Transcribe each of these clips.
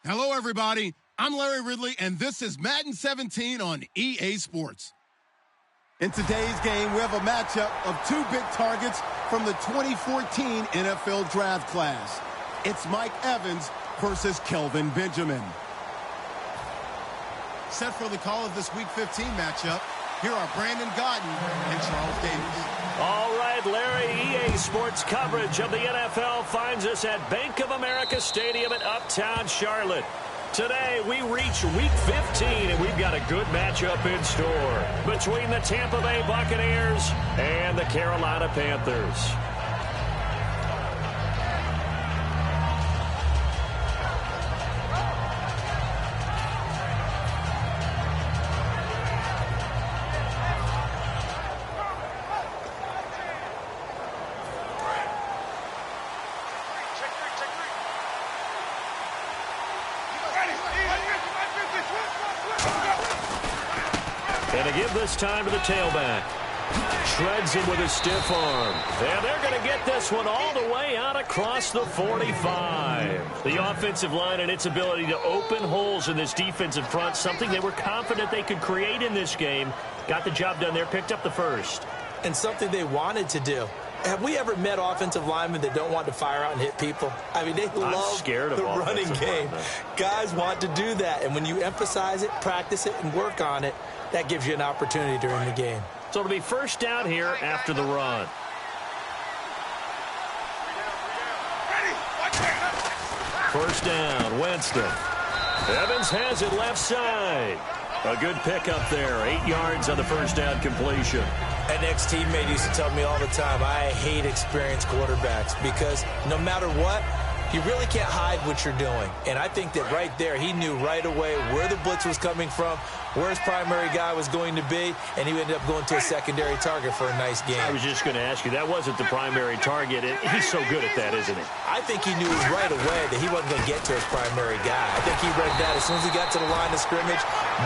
Hello, everybody. I'm Larry Ridley, and this is Madden 17 on EA Sports. In today's game, we have a matchup of two big targets from the 2014 NFL Draft class. It's Mike Evans versus Kelvin Benjamin. Set for the call of this Week 15 matchup, here are Brandon Godden and Charles Davis. All right, Larry, EA Sports coverage of the NFL finds us at Bank of America Stadium in Uptown Charlotte. Today, we reach Week 15, and we've got a good matchup in store between the Tampa Bay Buccaneers and the Carolina Panthers. And to give this time to the tailback. Shreds him with a stiff arm. And they're going to get this one all the way out across the 45. The offensive line and its ability to open holes in this defensive front, something they were confident they could create in this game. Got the job done there, picked up the first. And something they wanted to do. Have we ever met offensive linemen that don't want to fire out and hit people? I mean, they love the running game. Guys want to do that. And when you emphasize it, practice it, and work on it, that gives you an opportunity during the game. So it'll be first down here after the run. First down, Winston. Evans has it left side. A good pickup there. 8 yards on the first down completion. An ex-teammate used to tell me all the time, I hate experienced quarterbacks because no matter what, you really can't hide what you're doing. And I think that right there, he knew right away where the blitz was coming from, where his primary guy was going to be, and he ended up going to a secondary target for a nice game. I was just going to ask you, that wasn't the primary target. He's so good at that, isn't he? I think he knew right away that he wasn't going to get to his primary guy. I think he read that as soon as he got to the line of scrimmage,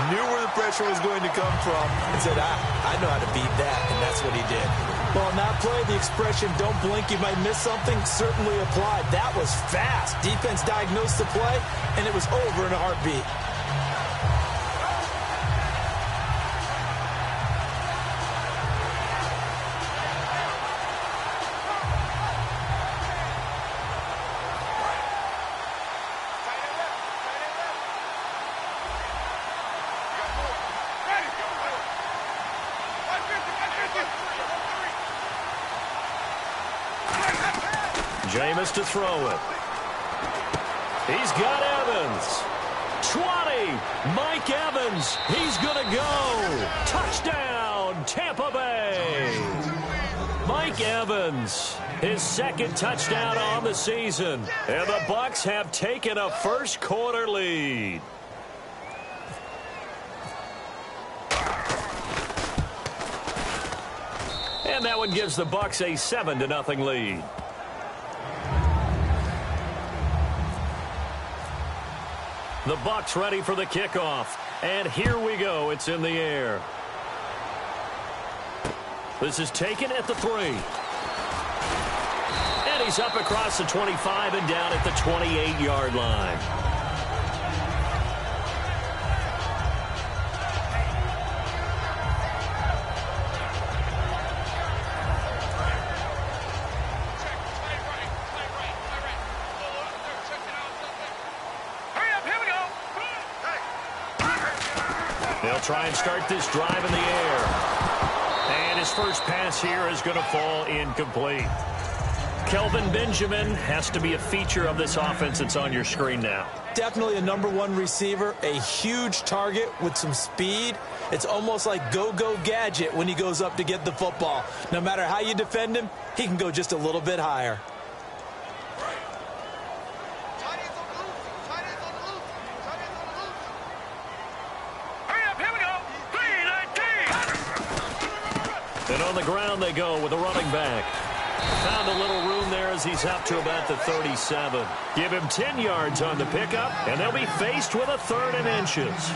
knew where the pressure was going to come from, and said, I know how to beat that, and that's what he did. Well, on that play, the expression, don't blink, you might miss something, certainly applied. That was fast. Defense diagnosed the play, and it was over in a heartbeat. Jameis to throw it. He's got Evans. 20. Mike Evans. He's going to go. Touchdown, Tampa Bay. Mike Evans, his second touchdown on the season. And the Bucs have taken a first quarter lead. And that one gives the Bucs a 7-0 lead. The Bucs ready for the kickoff. And here we go. It's in the air. This is taken at the 3. And he's up across the 25 and down at the 28-yard line. They'll try and start this drive in the air. And his first pass here is going to fall incomplete. Kelvin Benjamin has to be a feature of this offense that's on your screen now. Definitely a #1 receiver, a huge target with some speed. It's almost like go-go gadget when he goes up to get the football. No matter how you defend him, he can go just a little bit higher. And on the ground they go with a running back. Found a little room there as he's up to about the 37. Give him 10 yards on the pickup, and they'll be faced with a 3rd and inches.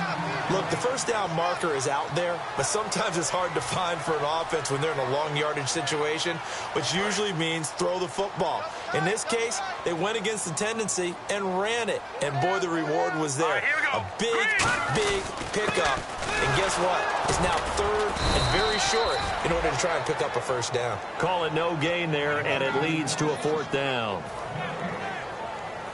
Look, the first down marker is out there, but sometimes it's hard to find for an offense when they're in a long yardage situation, which usually means throw the football. In this case, they went against the tendency and ran it. And, boy, the reward was there. A big, big pickup. And guess what? It's now 3rd and very short in order to try and pick up a first down. Call it no gain there, and it leads to a 4th down.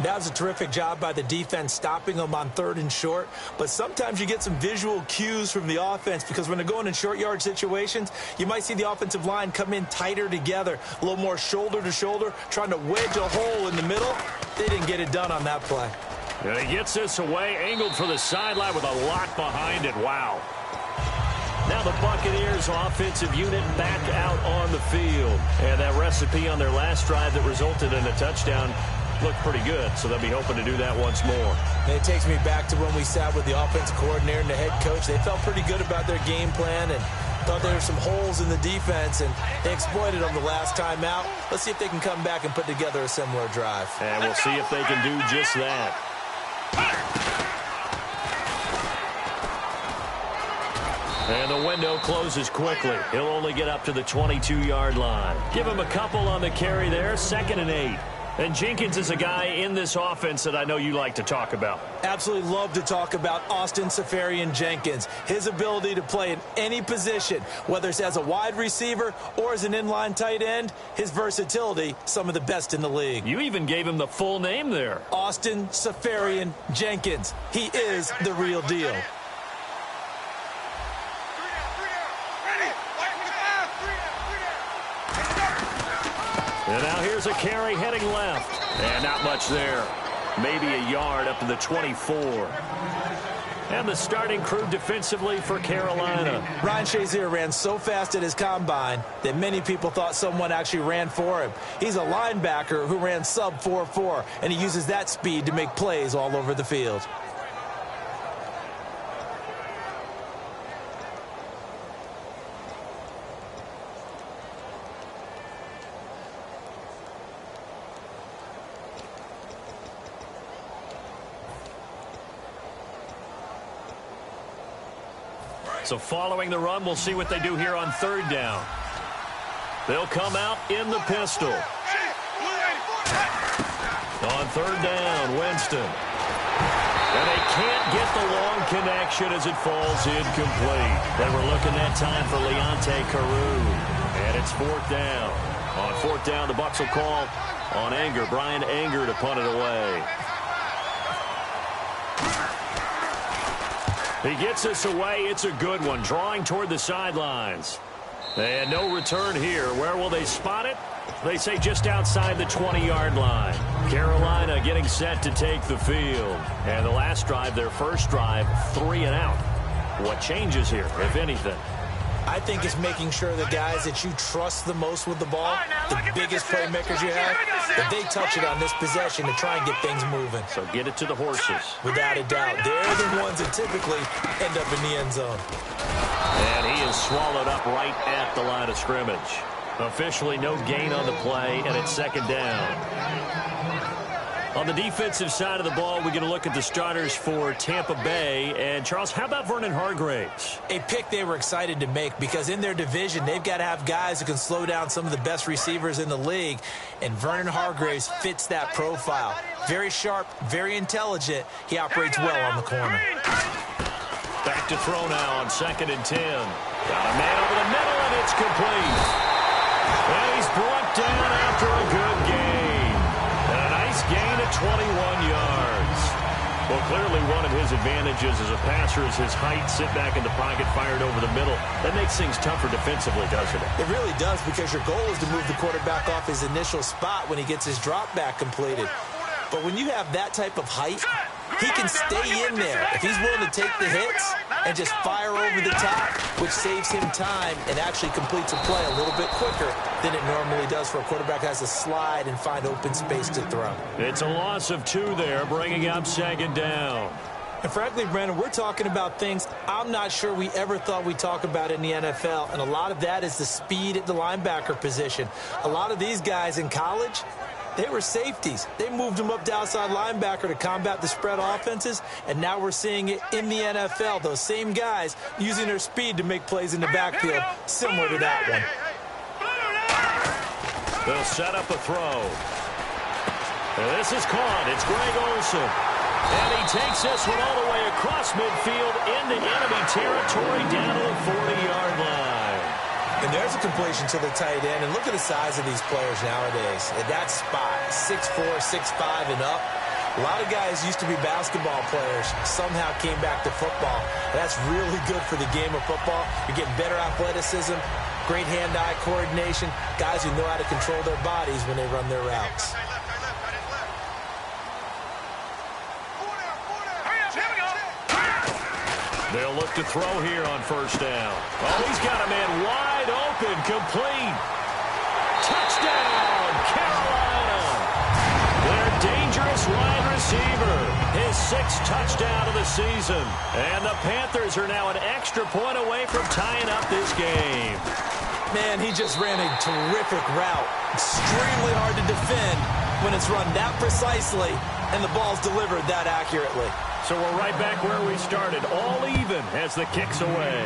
That was a terrific job by the defense stopping them on 3rd and short. But sometimes you get some visual cues from the offense because when they're going in short yard situations, you might see the offensive line come in tighter together, a little more shoulder to shoulder, trying to wedge a hole in the middle. They didn't get it done on that play. And he gets this away, angled for the sideline with a lot behind it. Wow. Now the Buccaneers offensive unit back out on the field. And that recipe on their last drive that resulted in a touchdown looked pretty good, so they'll be hoping to do that once more. And it takes me back to when we sat with the offensive coordinator and the head coach. They felt pretty good about their game plan and thought there were some holes in the defense, and they exploited them the last time out. Let's see if they can come back and put together a similar drive. And we'll see if they can do just that. And the window closes quickly. He'll only get up to the 22-yard line. Give him a couple on the carry there, 2nd and 8. And Jenkins is a guy in this offense that I know you like to talk about. Absolutely love to talk about Austin Seferian-Jenkins. His ability to play in any position, whether it's as a wide receiver or as an inline tight end, his versatility, some of the best in the league. You even gave him the full name there. Austin Seferian-Jenkins. He is the real deal. And now here's a carry heading left. And not much there. Maybe a yard up to the 24. And the starting crew defensively for Carolina. Ryan Shazier ran so fast at his combine that many people thought someone actually ran for him. He's a linebacker who ran sub 4.4, and he uses that speed to make plays all over the field. So following the run, we'll see what they do here on 3rd down. They'll come out in the pistol. On 3rd down, Winston. And they can't get the long connection as it falls incomplete. They were looking that time for Leonte Carew. And it's 4th down. On 4th down, the Bucs will call on Anger. Brian Anger to punt it away. He gets this away. It's a good one. Drawing toward the sidelines. And no return here. Where will they spot it? They say just outside the 20-yard line. Carolina getting set to take the field. And the last drive, their first drive, 3 and out. What changes here, if anything? I think it's making sure the guys that you trust the most with the ball, the biggest playmakers you have, that they touch it on this possession to try and get things moving. So get it to the horses. Without a doubt. They're the ones that typically end up in the end zone. And he is swallowed up right at the line of scrimmage. Officially no gain on the play, and it's 2nd down. On the defensive side of the ball, we're going to look at the starters for Tampa Bay. And, Charles, how about Vernon Hargreaves? A pick they were excited to make because in their division, they've got to have guys who can slow down some of the best receivers in the league. And Vernon Hargreaves fits that profile. Very sharp, very intelligent. He operates well on the corner. Back to throw now on 2nd and 10. Got a man over the middle, and it's complete. And he's brought down after a good gain. And a nice gain of 21 yards. Well, clearly one of his advantages as a passer is his height. Sit back in the pocket, fired over the middle. That makes things tougher defensively, doesn't it? It really does, because your goal is to move the quarterback off his initial spot when he gets his drop back completed. But when you have that type of height, he can stay in there if he's willing to take the hits and just fire over the top, which saves him time and actually completes a play a little bit quicker than it normally does for a quarterback who has to slide and find open space to throw. It's a loss of 2 there, bringing up 2nd down. And frankly, Brandon, we're talking about things I'm not sure we ever thought we'd talk about in the NFL. And a lot of that is the speed at the linebacker position. A lot of these guys in college, they were safeties. They moved them up to outside linebacker to combat the spread offenses, and now we're seeing it in the NFL. Those same guys using their speed to make plays in the backfield, similar to that one. They'll set up a throw. And this is caught. It's Greg Olsen. And he takes this one all the way across midfield into enemy territory down to the 40-yard line. And there's a completion to the tight end. And look at the size of these players nowadays. At that spot, 6'4", 6'5", and up. A lot of guys used to be basketball players, somehow came back to football. That's really good for the game of football. You're getting better athleticism, great hand-eye coordination, guys who know how to control their bodies when they run their routes. They'll look to throw here on first down. Oh, he's got a man wide open, complete. Touchdown, Carolina. Their dangerous wide receiver. His 6th touchdown of the season. And the Panthers are now an extra point away from tying up this game. Man, he just ran a terrific route. Extremely hard to defend when it's run that precisely and the ball's delivered that accurately. So we're right back where we started, all even as the kick's away.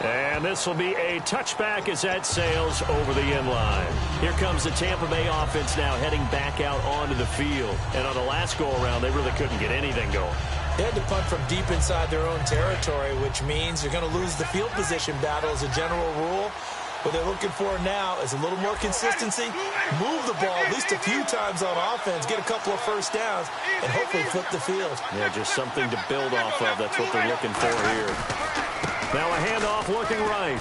And this will be a touchback as that sails over the end line. Here comes the Tampa Bay offense now heading back out onto the field. And on the last go-around, they really couldn't get anything going. They had to punt from deep inside their own territory, which means you're going to lose the field position battle as a general rule. What they're looking for now is a little more consistency, move the ball at least a few times on offense, get a couple of first downs, and hopefully flip the field. Yeah, just something to build off of. That's what they're looking for here. Now a handoff looking right.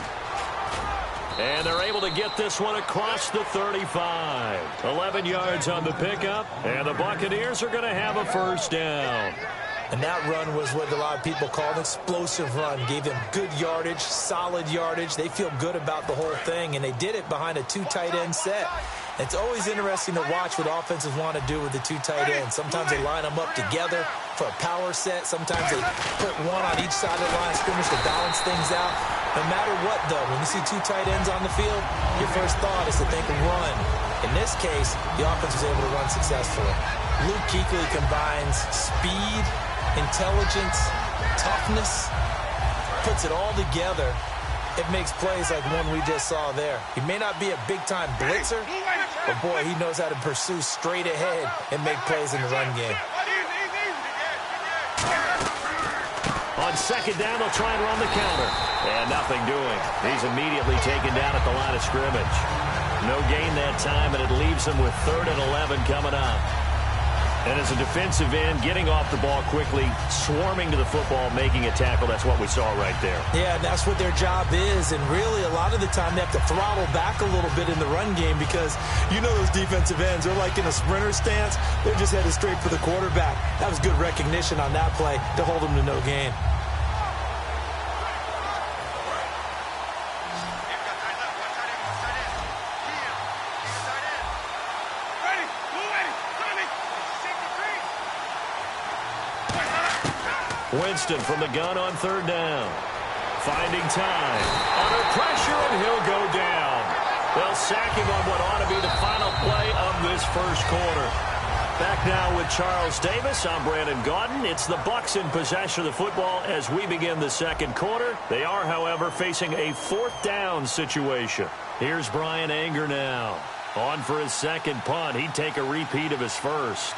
And they're able to get this one across the 35. 11 yards on the pickup, and the Buccaneers are going to have a first down. And that run was what a lot of people call an explosive run. Gave them good yardage, solid yardage. They feel good about the whole thing, and they did it behind a 2 tight end set. It's always interesting to watch what offenses want to do with the 2 tight ends. Sometimes they line them up together for a power set. Sometimes they put one on each side of the line of scrimmage to balance things out. No matter what, though, when you see 2 tight ends on the field, your first thought is to think run. In this case, the offense was able to run successfully. Luke Kuechly combines speed, intelligence, toughness, puts it all together. It makes plays like one we just saw there. He may not be a big-time blitzer, but boy, he knows how to pursue straight ahead and make plays in the run game. On second down, they'll try and run the counter. And nothing doing. He's immediately taken down at the line of scrimmage. No gain that time, and it leaves him with 3rd and 11 coming up. And as a defensive end, getting off the ball quickly, swarming to the football, making a tackle, that's what we saw right there. Yeah, and that's what their job is. And really, a lot of the time, they have to throttle back a little bit in the run game because you know those defensive ends, they're like in a sprinter stance. They're just headed straight for the quarterback. That was good recognition on that play to hold them to no gain. Winston from the gun on 3rd down. Finding time. Under pressure, and he'll go down. They'll sack him on what ought to be the final play of this first quarter. Back now with Charles Davis. I'm Brandon Gaudin. It's the Bucs in possession of the football as we begin the second quarter. They are, however, facing a 4th down situation. Here's Brian Anger now. On for his second punt. He'd take a repeat of his first.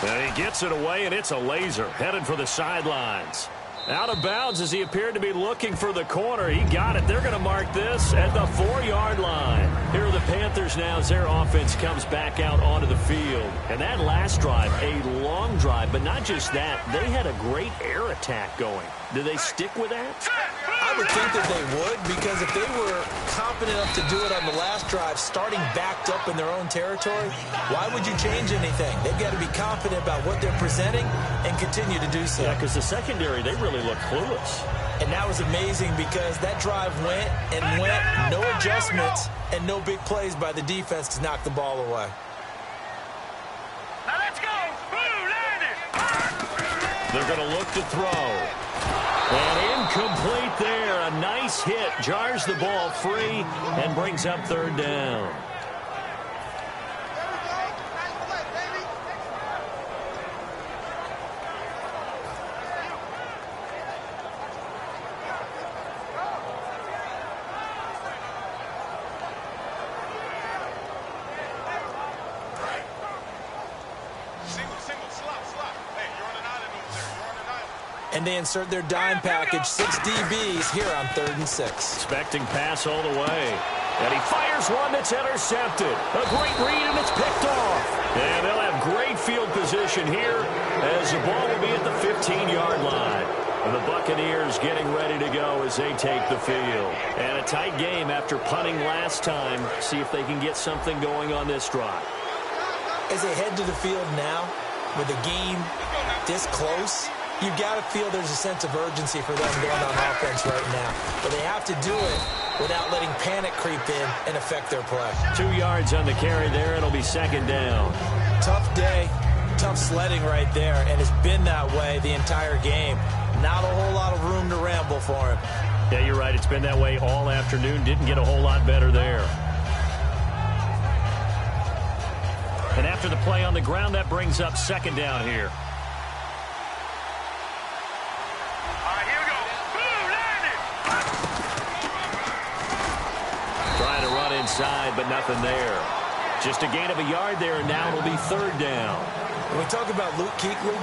And he gets it away, and it's a laser. Headed for the sidelines. Out of bounds as he appeared to be looking for the corner. He got it. They're going to mark this at the 4-yard line. Here are the Panthers now as their offense comes back out onto the field. And that last drive, a long drive, but not just that. They had a great air attack going. Do they stick with that? I would think that they would, because if they were confident enough to do it on the last drive, starting backed up in their own territory, why would you change anything? They've got to be confident about what they're presenting and continue to do so. Yeah, because the secondary, they really look clueless. And that was amazing because that drive went and went, no adjustments and no big plays by the defense to knock the ball away. Now let's go. They're going to look to throw. And incomplete there. A nice hit. Jars the ball free and brings up third down. And they insert their dime package, 6 DBs here on 3rd and 6. Expecting pass all the way. And he fires one that's intercepted. A great read, and it's picked off. And they'll have great field position here as the ball will be at the 15-yard line. And the Buccaneers getting ready to go as they take the field. And a tight game after punting last time. See if they can get something going on this drive. As they head to the field now, with the game this close, you've got to feel there's a sense of urgency for them going on offense right now. But they have to do it without letting panic creep in and affect their play. 2 yards on the carry there. It'll be second down. Tough day, tough sledding right there, and it's been that way the entire game. Not a whole lot of room to ramble for him. Yeah, you're right. It's been that way all afternoon. Didn't get a whole lot better there. And after the play on the ground, that brings up second down here. Inside, but nothing there. Just a gain of a yard there, and now it'll be third down. When we talk about Luke Kuechly,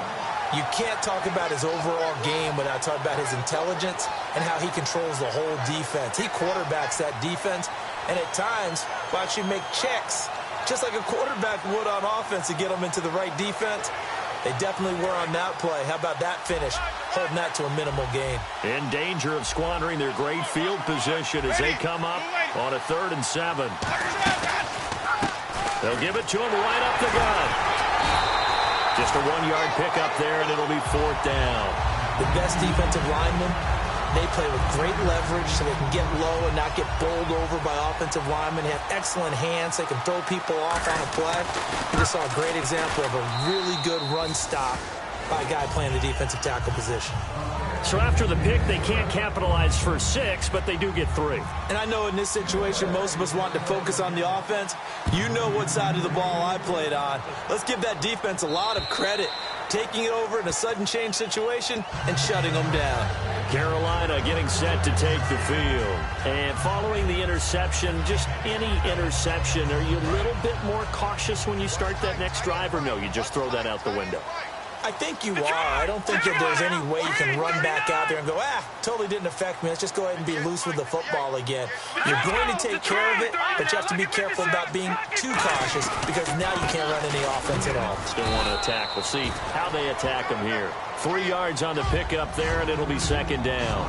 you can't talk about his overall game without talking about his intelligence and how he controls the whole defense. He quarterbacks that defense, and at times will actually make checks, just like a quarterback would on offense to get them into the right defense. They definitely were on that play. How about that finish? Holding that to a minimal gain. In danger of squandering their great field position as they come up on a 3rd and 7. They'll give it to him right up the gut. Just a 1-yard pickup there, and it'll be 4th down. The best defensive linemen, they play with great leverage so they can get low and not get bowled over by offensive linemen. They have excellent hands. They can throw people off on a play. We just saw a great example of a really good run stop by a guy playing the defensive tackle position. So after the pick, they can't capitalize for 6, but they do get 3. And I know in this situation, most of us want to focus on the offense. You know what side of the ball I played on. Let's give that defense a lot of credit, taking it over in a sudden change situation and shutting them down. Carolina getting set to take the field. And following the interception, just any interception, are you a little bit more cautious when you start that next drive, or no, you just throw that out the window? I think you are. I don't think that there's any way you can run back out there and go, totally didn't affect me. Let's just go ahead and be loose with the football again. You're going to take care of it, but you have to be careful about being too cautious because now you can't run any offense at all. Still want to attack. We'll see how they attack them here. 3 yards on the pickup there, and it'll be second down.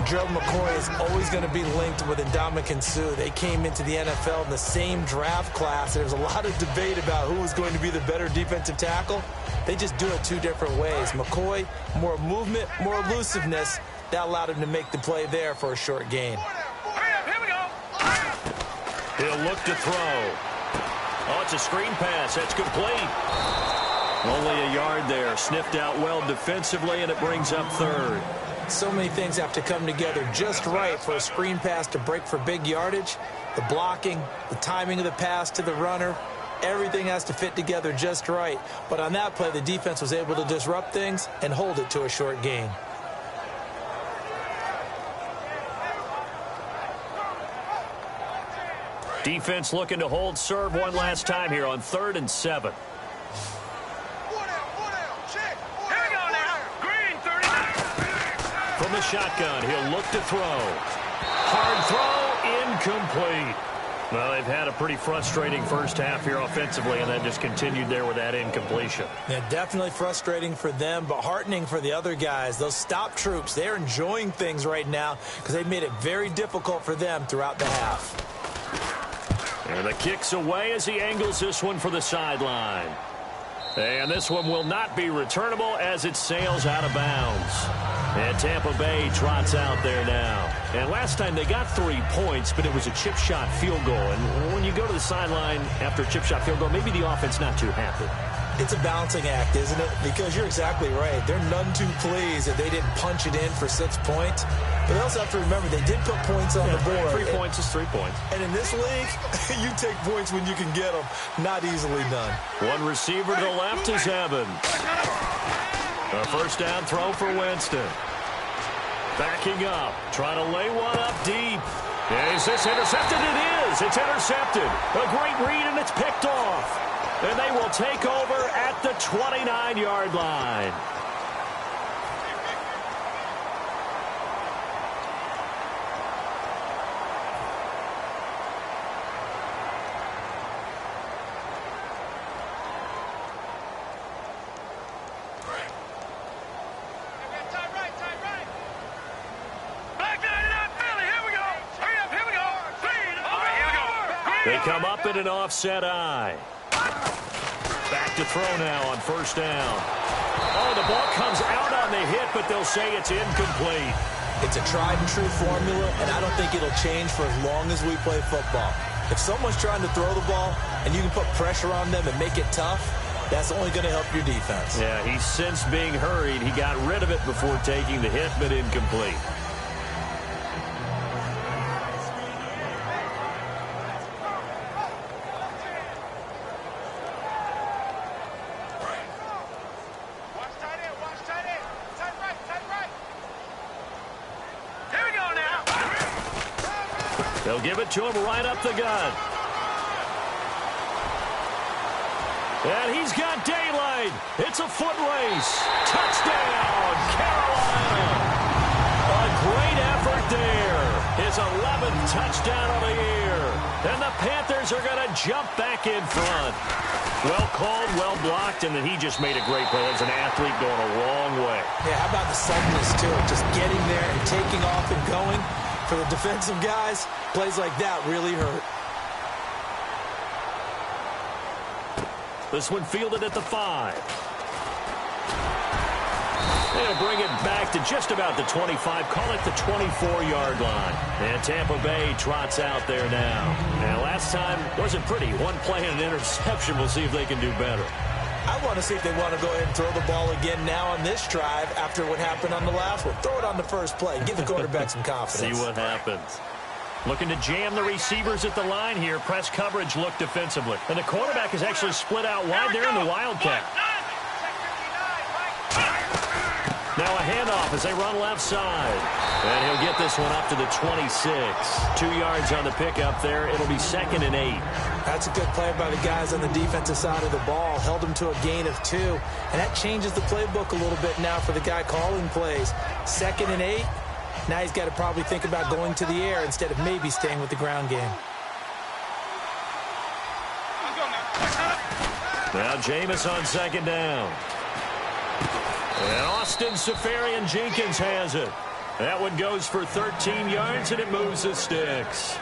Gerald McCoy is always going to be linked with Ndamukong Suh. They came into the NFL in the same draft class. There's a lot of debate about who was going to be the better defensive tackle. They just do it 2 different ways. McCoy, more movement, more elusiveness. That allowed him to make the play there for a short gain. Here we go. He'll look to throw. Oh, it's a screen pass. That's complete. Only a yard there. Sniffed out well defensively, and it brings up 3rd. So many things have to come together just right for a screen pass to break for big yardage. The blocking, the timing of the pass to the runner, everything has to fit together just right. But on that play, the defense was able to disrupt things and hold it to a short gain. Defense looking to hold serve one last time here on 3rd and 7. From the shotgun, he'll look to throw. Hard throw, incomplete. Well, they've had a pretty frustrating first half here offensively, and then just continued there with that incompletion. Yeah, definitely frustrating for them, but heartening for the other guys. Those stop troops, they're enjoying things right now because they've made it very difficult for them throughout the half. And the kick's away as he angles this one for the sideline. And this one will not be returnable as it sails out of bounds. And Tampa Bay trots out there now. And last time they got 3 points, but it was a chip shot field goal. And when you go to the sideline after a chip shot field goal, maybe the offense not too happy. It's a balancing act, isn't it? Because you're exactly right. They're none too pleased that they didn't punch it in for 6 points. But they also have to remember they did put points on the board. 3 points is 3 points. And in this league, you take points when you can get them. Not easily done. One receiver to the left is Evans. A first down throw for Winston. Backing up, trying to lay one up deep. Is this intercepted? It is. It's intercepted. A great read, and it's picked off. And they will take over at the 29-yard line. They come up in an offset eye. Back to throw now on first down. Oh, the ball comes out on the hit, but they'll say it's incomplete. It's a tried-and-true formula, and I don't think it'll change for as long as we play football. If someone's trying to throw the ball and you can put pressure on them and make it tough, that's only going to help your defense. Yeah, he's since being hurried. He got rid of it before taking the hit, but incomplete. They'll give it to him right up the gut. And he's got daylight. It's a foot race. Touchdown, Carolina. A great effort there. His 11th touchdown of the year. And the Panthers are going to jump back in front. Well called, well blocked, and then he just made a great play. As an athlete going a long way. Yeah, how about the suddenness to it? Just getting there and taking off and going. For the defensive guys, plays like that really hurt. This one fielded at the 5. They'll bring it back to just about the 25. Call it the 24-yard line. And Tampa Bay trots out there now. And last time wasn't pretty. One play and an interception. We'll see if they can do better. I want to see if they want to go ahead and throw the ball again now on this drive after what happened on the last one. Throw it on the first play. Give the quarterback some confidence. See what happens. Looking to jam the receivers at the line here. Press coverage look defensively. And the quarterback is actually split out wide there in the Wildcat. Now a handoff as they run left side. And he'll get this one up to the 26. 2 yards on the pickup there. It'll be 2nd and 8. That's a good play by the guys on the defensive side of the ball. Held him to a gain of 2. And that changes the playbook a little bit now for the guy calling plays. 2nd and 8. Now he's got to probably think about going to the air instead of maybe staying with the ground game. Now Jameis on 2nd down. And Austin Seferian-Jenkins has it. That one goes for 13 yards, and it moves the sticks.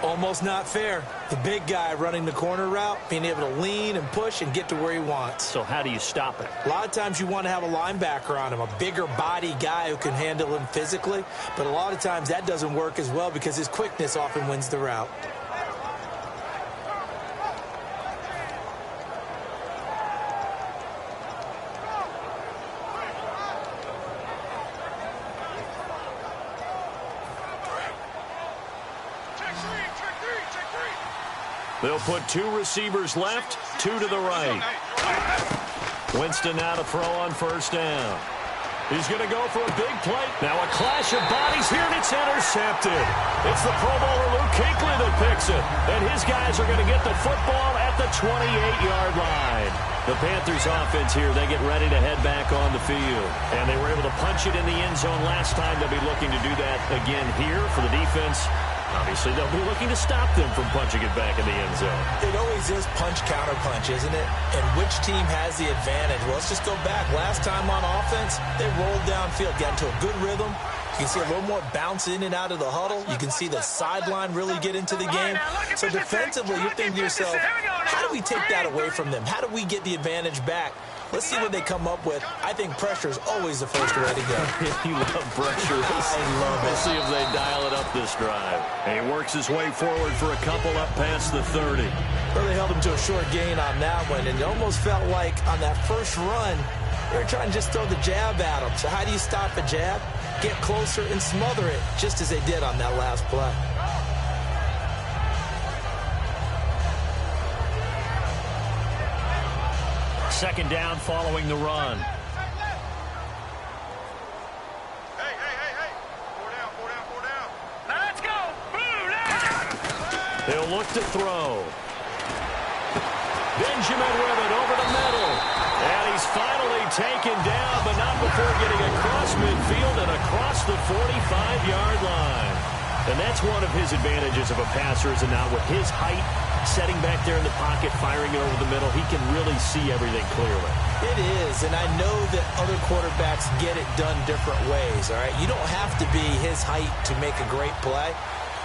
Almost not fair. The big guy running the corner route, being able to lean and push and get to where he wants. So how do you stop it? A lot of times you want to have a linebacker on him, a bigger body guy who can handle him physically. But a lot of times that doesn't work as well because his quickness often wins the route. They'll put 2 receivers left, 2 to the right. Winston now to throw on first down. He's going to go for a big play. Now a clash of bodies here, and it's intercepted. It's the Pro Bowler Luke Kuechly that picks it. And his guys are going to get the football at the 28-yard line. The Panthers offense here, they get ready to head back on the field. And they were able to punch it in the end zone last time. They'll be looking to do that again here for the defense. Obviously, they'll be looking to stop them from punching it back in the end zone. It always is punch-counter-punch, isn't it? And which team has the advantage? Well, let's just go back. Last time on offense, they rolled downfield, got into a good rhythm. You can see a little more bounce in and out of the huddle. You can see the sideline really get into the game. So defensively, you're thinking to yourself, how do we take that away from them? How do we get the advantage back? Let's see what they come up with. I think pressure is always the first way to go. You love pressure. I love it. We'll see if they dial it up this drive. And he works his way forward for a couple up past the 30. Well, they held him to a short gain on that one, and it almost felt like on that first run, they were trying to just throw the jab at him. So how do you stop a jab? Get closer and smother it, just as they did on that last play. Second down following the run. Hey. Four down. Let's go. He'll look to throw. Benjamin with it over the middle. And he's finally taken down, but not before getting across midfield and across the 45-yard line. And that's one of his advantages of a passer, is not with his height, setting back there in the pocket, firing it over the middle. He can really see everything clearly. It is, and I know that other quarterbacks get it done different ways, all right? You don't have to be his height to make a great play,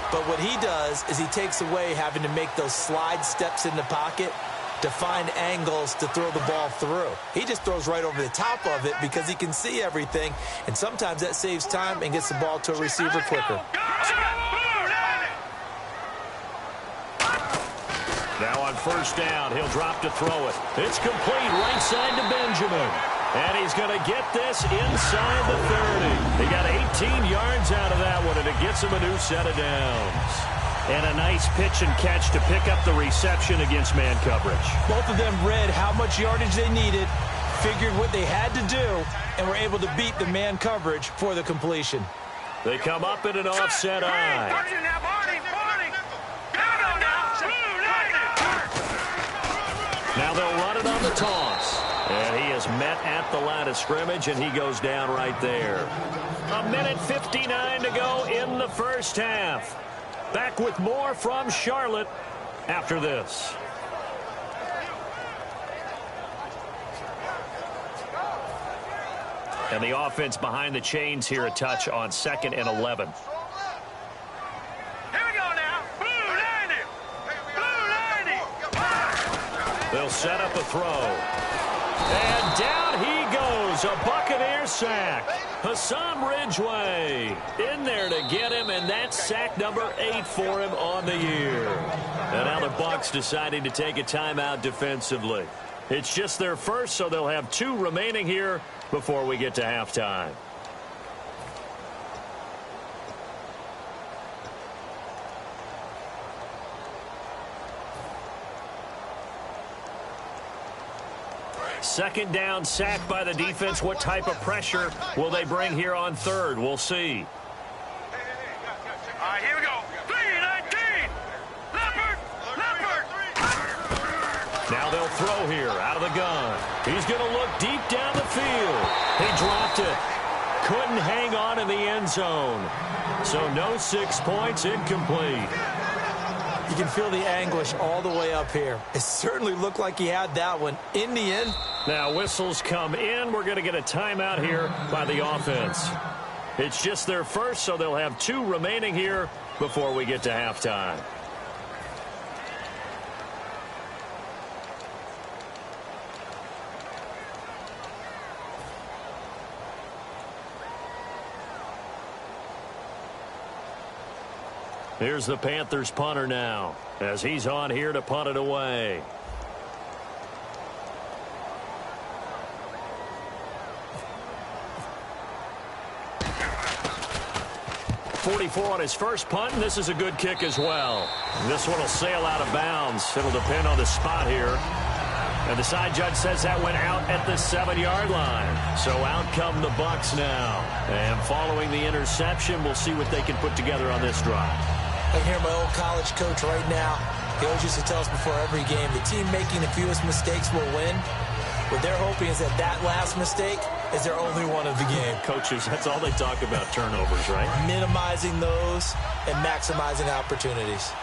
but what he does is he takes away having to make those slide steps in the pocket to find angles to throw the ball through. He just throws right over the top of it because he can see everything, and sometimes that saves time and gets the ball to a receiver quicker. Now on first down, he'll drop to throw it. It's complete right side to Benjamin. And he's going to get this inside the 30. He got 18 yards out of that one, and it gets him a new set of downs. And a nice pitch and catch to pick up the reception against man coverage. Both of them read how much yardage they needed, figured what they had to do, and were able to beat the man coverage for the completion. They come up in an offset eye. Now they'll run it on the toss. And he is met at the line of scrimmage, and he goes down right there. A minute 59 to go in the first half. Back with more from Charlotte after this. And the offense behind the chains here, a touch on 2nd and 11. Here we go now. Blue 90. They'll set up a throw. And down he goes. A Buccaneer sack. Hassan Ridgeway in there to get him, and that's sack number 8 for him on the year. And now the Bucs deciding to take a timeout defensively. It's just their first, so they'll have 2 remaining here before we get to halftime. Second down, sack by the defense. What type of pressure will they bring here on 3rd? We'll see. All right, here we go. 3-19. Leopard. Now they'll throw here out of the gun. He's going to look deep down the field. He dropped it. Couldn't hang on in the end zone. So no 6 points, incomplete. You can feel the anguish all the way up here. It certainly looked like he had that one. In the end, now whistles come in. We're going to get a timeout here by the offense. It's just their first, so they'll have 2 remaining here before we get to halftime. Here's the Panthers punter now, as he's on here to punt it away. .44 on his first punt, and this is a good kick as well. And this one will sail out of bounds. It'll depend on the spot here. And the side judge says that went out at the 7-yard line. So out come the Bucs now. And following the interception, we'll see what they can put together on this drive. I can hear my old college coach right now. He always used to tell us before every game, the team making the fewest mistakes will win. What they're hoping is that that last mistake is their only one of the game. Coaches, that's all they talk about, turnovers, right? Minimizing those and maximizing opportunities.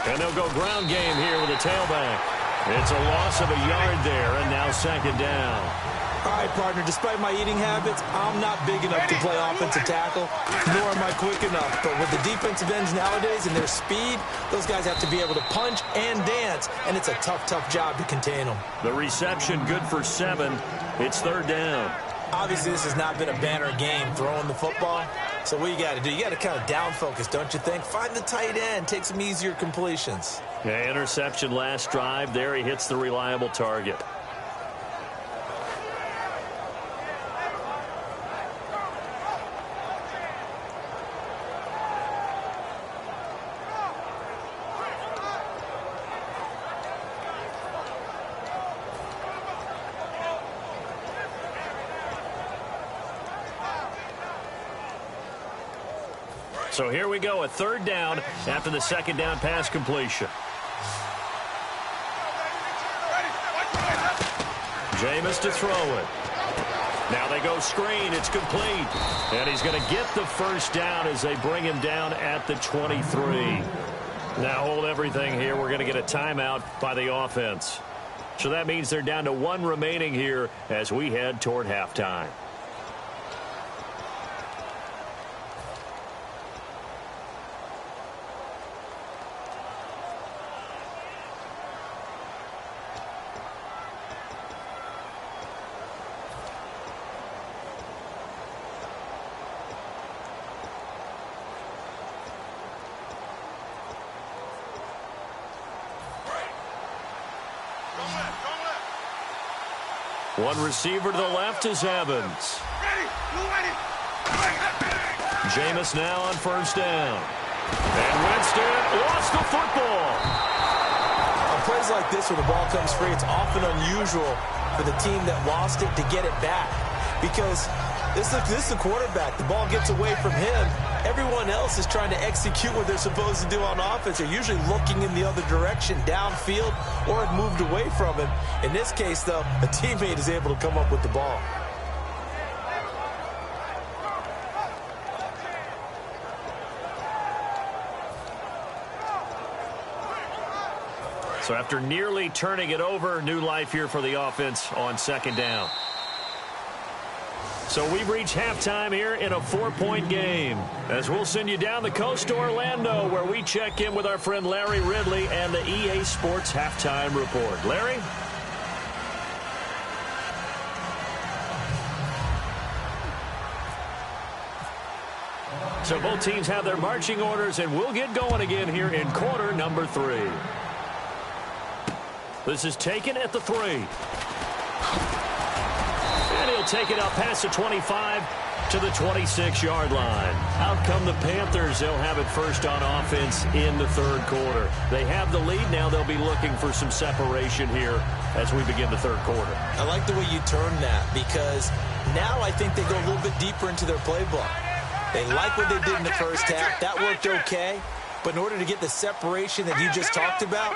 And they'll go ground game here with a tailback. It's a loss of a yard there, and now 2nd down. All right, partner, despite my eating habits, I'm not big enough to play offensive tackle, nor am I quick enough. But with the defensive ends nowadays and their speed, those guys have to be able to punch and dance, and it's a tough, tough job to contain them. The reception good for 7. It's third down. Obviously, this has not been a banner game throwing the football. So what you got to do, you got to kind of down focus, don't you think? Find the tight end, take some easier completions. Yeah, interception last drive. There he hits the reliable target. So here we go, a third down after the second down pass completion. Jameis to throw it. Now they go screen. It's complete. And he's going to get the first down as they bring him down at the 23. Now hold everything here. We're going to get a timeout by the offense. So that means they're down to 1 remaining here as we head toward halftime. One receiver to the left is Evans. Jameis now on first down. And Winston lost the football. On plays like this where the ball comes free, it's often unusual for the team that lost it to get it back. Because this is the quarterback. The ball gets away from him. Everyone else is trying to execute what they're supposed to do on offense. They're usually looking in the other direction, downfield, or have moved away from him. In this case, though, a teammate is able to come up with the ball. So after nearly turning it over, new life here for the offense on second down. So we've reached halftime here in a 4-point game. As we'll send you down the coast to Orlando, where we check in with our friend Larry Ridley and the EA Sports Halftime Report. Larry? So both teams have their marching orders, and we'll get going again here in quarter number 3. This is taken at the 3. And he'll take it up past the 25 to the 26-yard line. Out come the Panthers. They'll have it first on offense in the third quarter. They have the lead. Now they'll be looking for some separation here as we begin the third quarter. I like the way you turn that, because now I think they go a little bit deeper into their playbook. They like what they did in the first half. That worked okay. But in order to get the separation that you just talked about,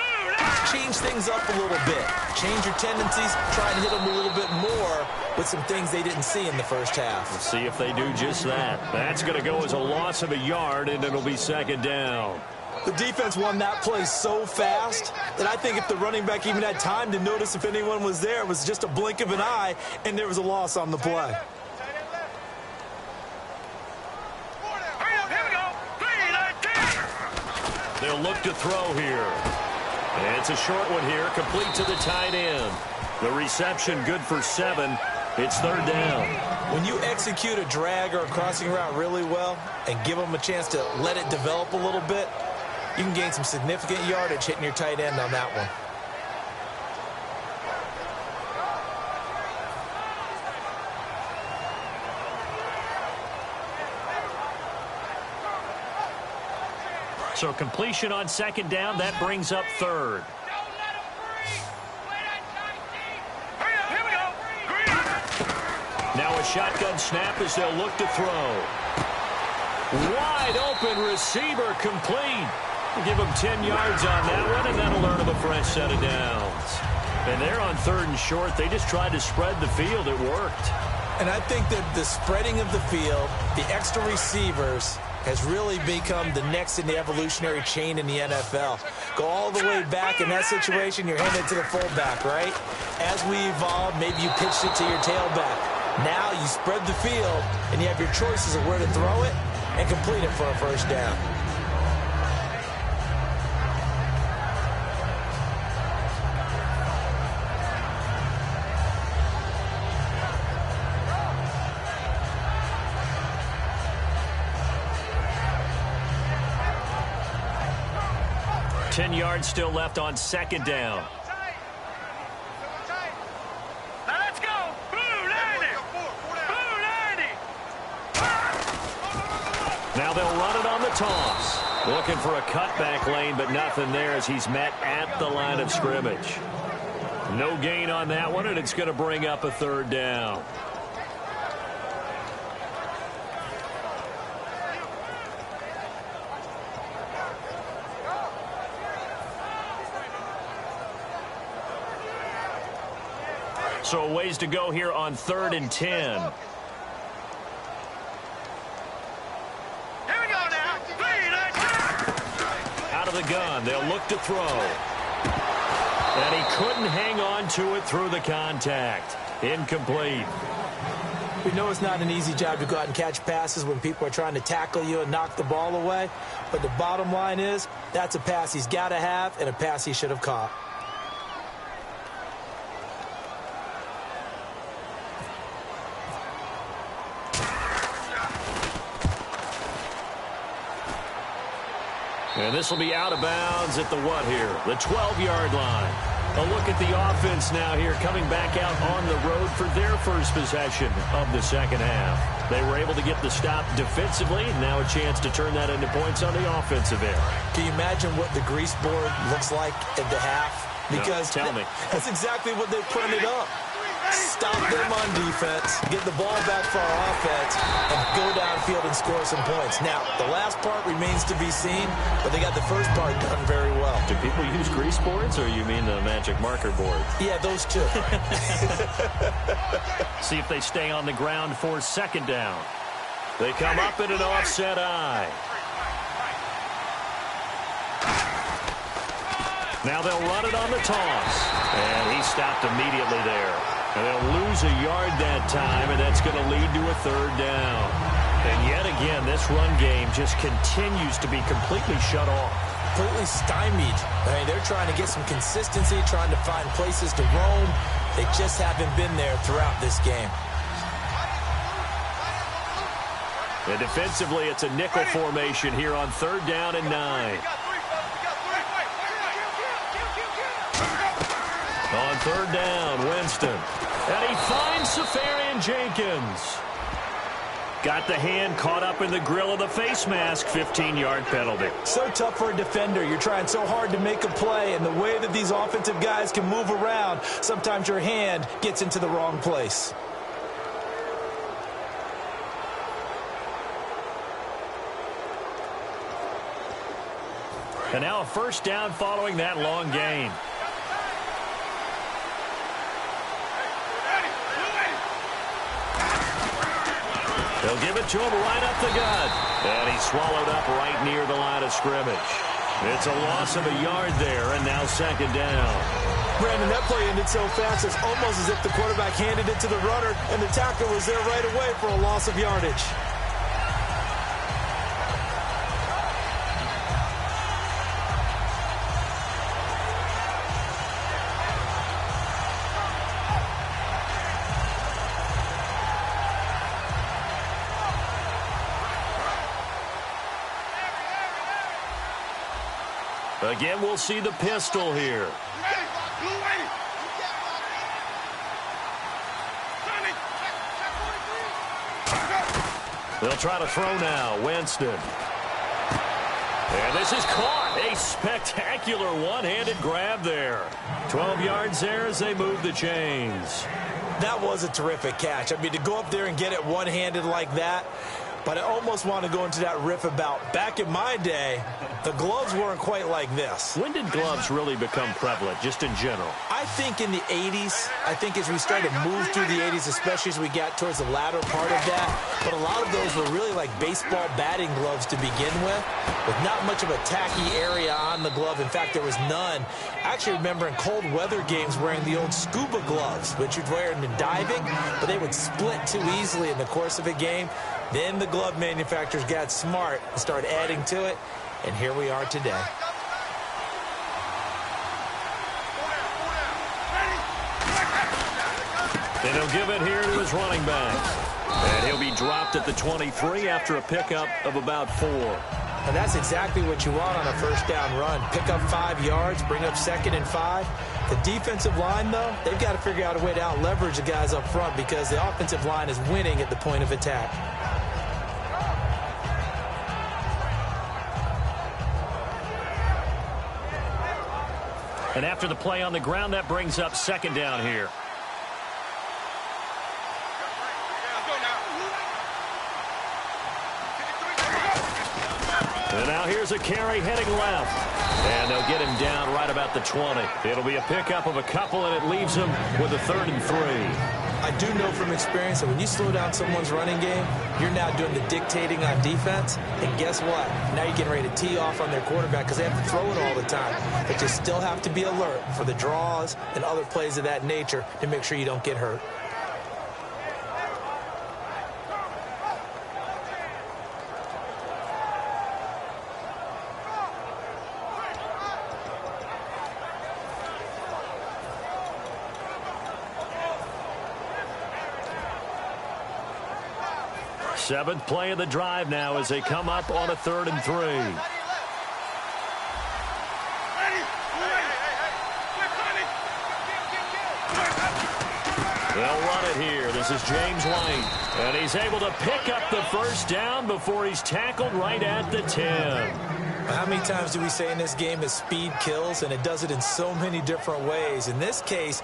change things up a little bit. Change your tendencies. Try and hit them a little bit more with some things they didn't see in the first half. We'll see if they do just that. That's going to go as a loss of a yard, and it'll be second down. The defense won that play so fast that I think if the running back even had time to notice if anyone was there, it was just a blink of an eye, and there was a loss on the play. They'll look to throw here. And it's a short one here, complete to the tight end. The reception good for 7. It's third down. When you execute a drag or a crossing route really well and give them a chance to let it develop a little bit, you can gain some significant yardage hitting your tight end on that one. So completion on second down, that brings up third. Now a shotgun snap as they'll look to throw. Wide open receiver complete. Give them 10 yards on that one, and that'll earn them a fresh set of downs. And they're on third and short. They just tried to spread the field. It worked. And I think that the spreading of the field, the extra receivers, has really become the next in the evolutionary chain in the NFL. Go all the way back in that situation, you're handed to the fullback, right? As we evolve, maybe you pitched it to your tailback. Now you spread the field, and you have your choices of where to throw it and complete it for a first down. Ten yards still left on second down. Let's go. Blue 90. Blue 90. Now they'll run it on the toss. Looking for a cutback lane, but nothing there as he's met at the line of scrimmage. No gain on that one, and it's going to bring up a third down. So a ways to go here on 3rd and 10. Here we go now. Out of the gun, they'll look to throw. And he couldn't hang on to it through the contact. Incomplete. We know it's not an easy job to go out and catch passes when people are trying to tackle you and knock the ball away. But the bottom line is, that's a pass he's got to have and a pass he should have caught. And this will be out of bounds at the what here? The 12-yard line. A look at the offense now here, coming back out on the road for their first possession of the second half. They were able to get the stop defensively. Now a chance to turn that into points on the offensive end. Can you imagine what the grease board looks like at the half? Because no, tell me. That's exactly what they printed up. Stop them on defense, get the ball back for our offense, and go downfield and score some points. Now, the last part remains to be seen, but they got the first part done very well. Do people use grease boards, or you mean the magic marker board? Yeah, those two. See if they stay on the ground for second down. They come up in an offset eye. Now they'll run it on the toss. And he stopped immediately there. And they'll lose a yard that time, and that's going to lead to a third down. And yet again, this run game just continues to be completely shut off. Completely stymied. I mean, they're trying to get some consistency, trying to find places to roam. They just haven't been there throughout this game. And defensively, it's a nickel formation here on 3rd down and 9. On 3rd down, Winston. And he finds Safarian Jenkins. Got the hand caught up in the grill of the face mask. 15-yard penalty. So tough for a defender. You're trying so hard to make a play, and the way that these offensive guys can move around, sometimes your hand gets into the wrong place. And now a first down following that long gain. They'll give it to him right up the gut. And he's swallowed up right near the line of scrimmage. It's a loss of a yard there, and now second down. Brandon, that play ended so fast, it's almost as if the quarterback handed it to the runner, and the tackler was there right away for a loss of yardage. Again, we'll see the pistol here. They'll try to throw now. Winston. And this is caught. A spectacular one-handed grab there. 12 yards there as they move the chains. That was a terrific catch. I mean, to go up there and get it one-handed like that, But I almost want to go into that riff about back in my day, the gloves weren't quite like this. When did gloves really become prevalent, just in general? I think in the 80s. I think as we started to move through the 80s, especially as we got towards the latter part of that. But a lot of those were really like baseball batting gloves to begin with not much of a tacky area on the glove. In fact, there was none. I actually remember in cold weather games wearing the old scuba gloves, which you'd wear in diving, but they would split too easily in the course of a game. Then the glove manufacturers got smart and started adding to it, and here we are today. And he'll give it here to his running back. And he'll be dropped at the 23 after a pickup of about 4. And that's exactly what you want on a first down run. Pick up 5 yards, bring up 2nd and 5. The defensive line, though, they've got to figure out a way to out-leverage the guys up front because the offensive line is winning at the point of attack. And after the play on the ground, that brings up 2nd down here. And now here's a carry heading left. And they'll get him down right about the 20. It'll be a pickup of a couple, and it leaves him with a 3rd and 3. I do know from experience that when you slow down someone's running game, you're now doing the dictating on defense. And guess what? Now you're getting ready to tee off on their quarterback because they have to throw it all the time. But you still have to be alert for the draws and other plays of that nature to make sure you don't get hurt. Seventh play of the drive now as they come up on a 3rd and 3. They'll run it here. This is James White. And he's able to pick up the first down before he's tackled right at the 10. How many times do we say in this game that speed kills, and it does it in so many different ways? In this case,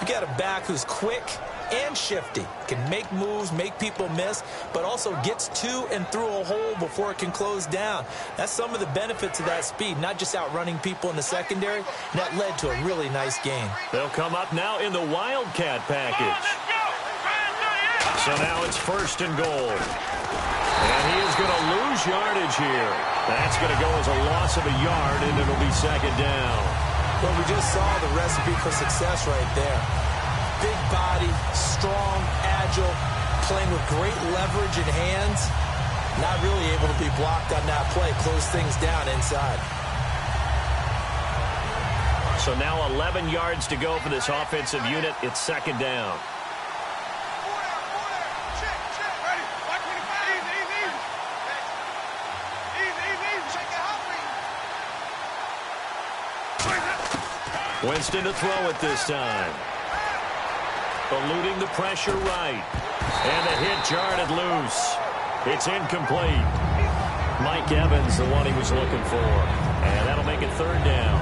you got a back who's quick and shifty, can make moves, make people miss, but also gets to and through a hole before it can close down. That's some of the benefits of that speed, not just outrunning people in the secondary. And that led to a really nice game. They'll come up now in the Wildcat package. So now it's 1st and goal. And he is going to lose yardage here. That's going to go as a loss of a yard, and it'll be 2nd down. Well, we just saw the recipe for success right there. Big body, strong, agile, playing with great leverage in hands. Not really able to be blocked on that play. Close things down inside. So now 11 yards to go for this offensive unit. It's 2nd down. Winston to throw it this time. Eluding the pressure right. And the hit jarred it loose. It's incomplete. Mike Evans, the one he was looking for. And that'll make it 3rd down.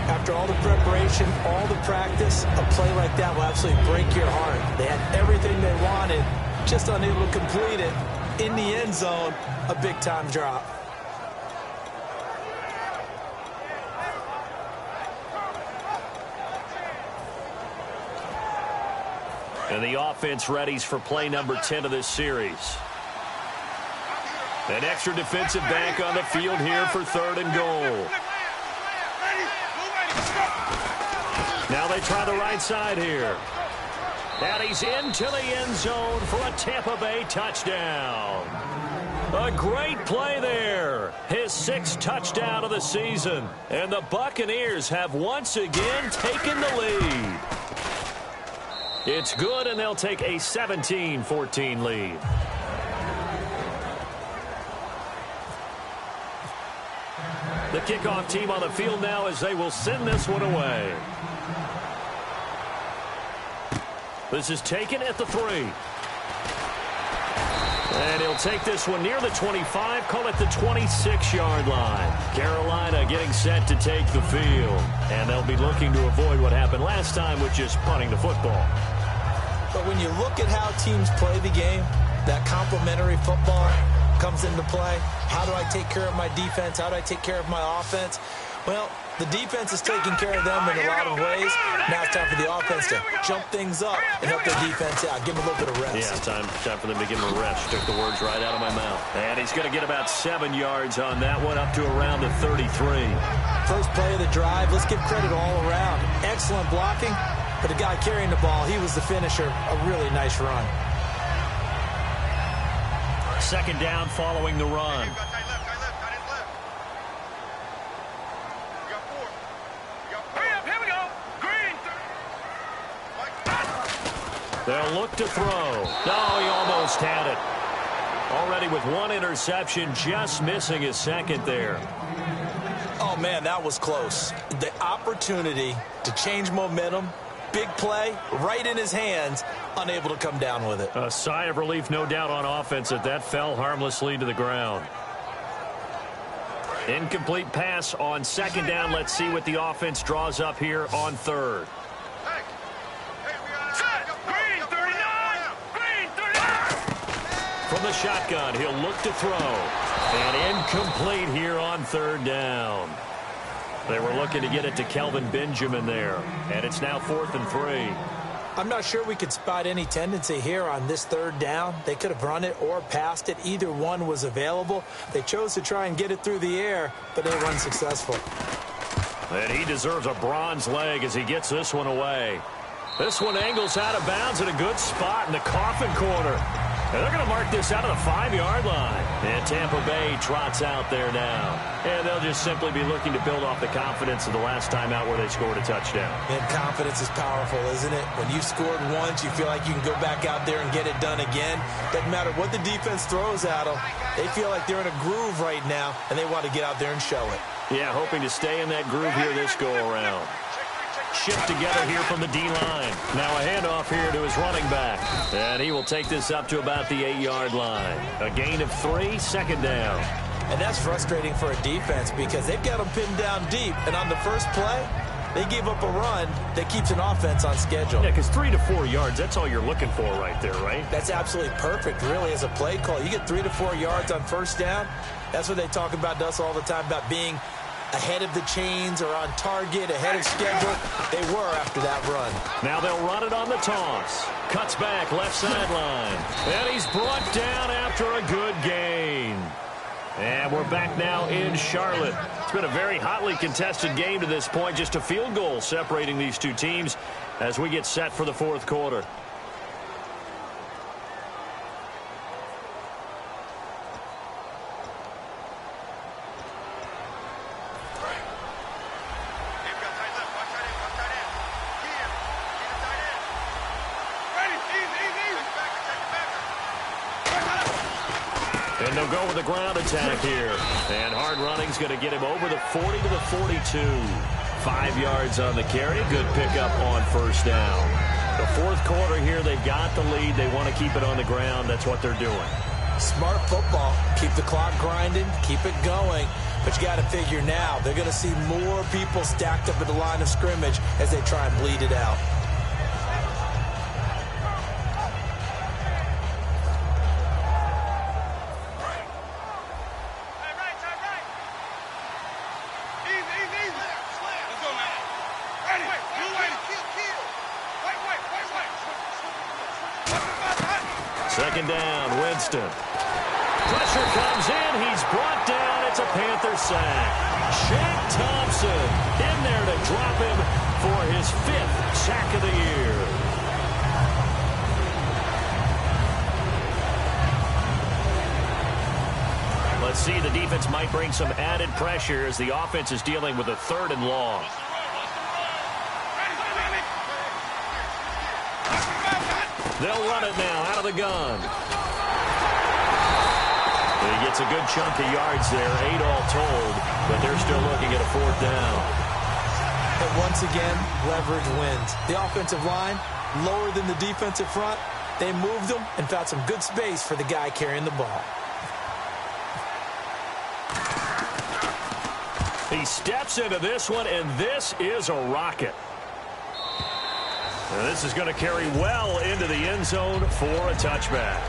After all the preparation, all the practice, a play like that will absolutely break your heart. They had everything they wanted, just unable to complete it. In the end zone, a big-time drop. And the offense readies for play number 10 of this series. An extra defensive back on the field here for 3rd and goal. Now they try the right side here. And he's into the end zone for a Tampa Bay touchdown. A great play there. His 6th touchdown of the season. And the Buccaneers have once again taken the lead. It's good, and they'll take a 17-14 lead. The kickoff team on the field now as they will send this one away. This is taken at the 3. And he'll take this one near the 25, call it the 26-yard line. Carolina getting set to take the field. And they'll be looking to avoid what happened last time, which is punting the football. But when you look at how teams play the game, that complementary football, comes into play. How do I take care of my defense? How do I take care of my offense? Well, the defense is taking care of them in a lot of ways. Now it's time for the offense to jump things up and help their defense out. Give them a little bit of rest. Yeah, time for them to give him a rest. Took the words right out of my mouth. And he's going to get about 7 yards on that one, up to around the 33. First play of the drive. Let's give credit all around. Excellent blocking, but the guy carrying the ball, he was the finisher. A really nice run. Second down following the run. They'll look to throw. Oh, he almost had it. Already with one interception, just missing his second there. Oh, man, that was close. The opportunity to change momentum, big play, right in his hands, unable to come down with it. A sigh of relief, no doubt, on offense that fell harmlessly to the ground. Incomplete pass on second down. Let's see what the offense draws up here on third. From the shotgun, he'll look to throw. And incomplete here on third down. They were looking to get it to Kelvin Benjamin there. And it's now 4th and 3. I'm not sure we could spot any tendency here on this third down. They could have run it or passed it. Either one was available. They chose to try and get it through the air, but they were unsuccessful. And he deserves a bronze leg as he gets this one away. This one angles out of bounds at a good spot in the coffin corner. And they're going to mark this out of the 5-yard line. And Tampa Bay trots out there now. And they'll just simply be looking to build off the confidence of the last time out where they scored a touchdown. And confidence is powerful, isn't it? When you've scored once, you feel like you can go back out there and get it done again. Doesn't matter what the defense throws at them. They feel like they're in a groove right now, and they want to get out there and show it. Yeah, hoping to stay in that groove here this go-around. Shift together here from the D-line. Now a handoff here to his running back. And he will take this up to about the 8-yard line. A gain of 3, second down. And that's frustrating for a defense because they've got them pinned down deep. And on the first play, they gave up a run that keeps an offense on schedule. Yeah, because 3 to 4 yards, that's all you're looking for right there, right? That's absolutely perfect, really, as a play call. You get 3 to 4 yards on first down. That's what they talk about to us all the time, about being ahead of the chains or on target, ahead of schedule. They were after that run. Now they'll run it on the toss. Cuts back, left sideline. And he's brought down after a good gain. And we're back now in Charlotte. It's been a very hotly contested game to this point. Just a field goal separating these two teams as we get set for the fourth quarter. And they'll go with a ground attack here. And hard running's going to get him over the 40 to the 42. 5 yards on the carry. Good pickup on first down. The fourth quarter here, they've got the lead. They want to keep it on the ground. That's what they're doing. Smart football. Keep the clock grinding. Keep it going. But you got to figure now, they're going to see more people stacked up at the line of scrimmage as they try and bleed it out. Second down, Winston. Pressure comes in. He's brought down. It's a Panther sack. Shaq Thompson in there to drop him for his 5th sack of the year. Let's see, the defense might bring some added pressure as the offense is dealing with a 3rd and long. They'll run it now out of the gun. He gets a good chunk of yards there, 8 all told, but they're still looking at a 4th down. And once again, leverage wins. The offensive line, lower than the defensive front. They moved them and found some good space for the guy carrying the ball. He steps into this one, and this is a rocket. And this is going to carry well into the end zone for a touchback.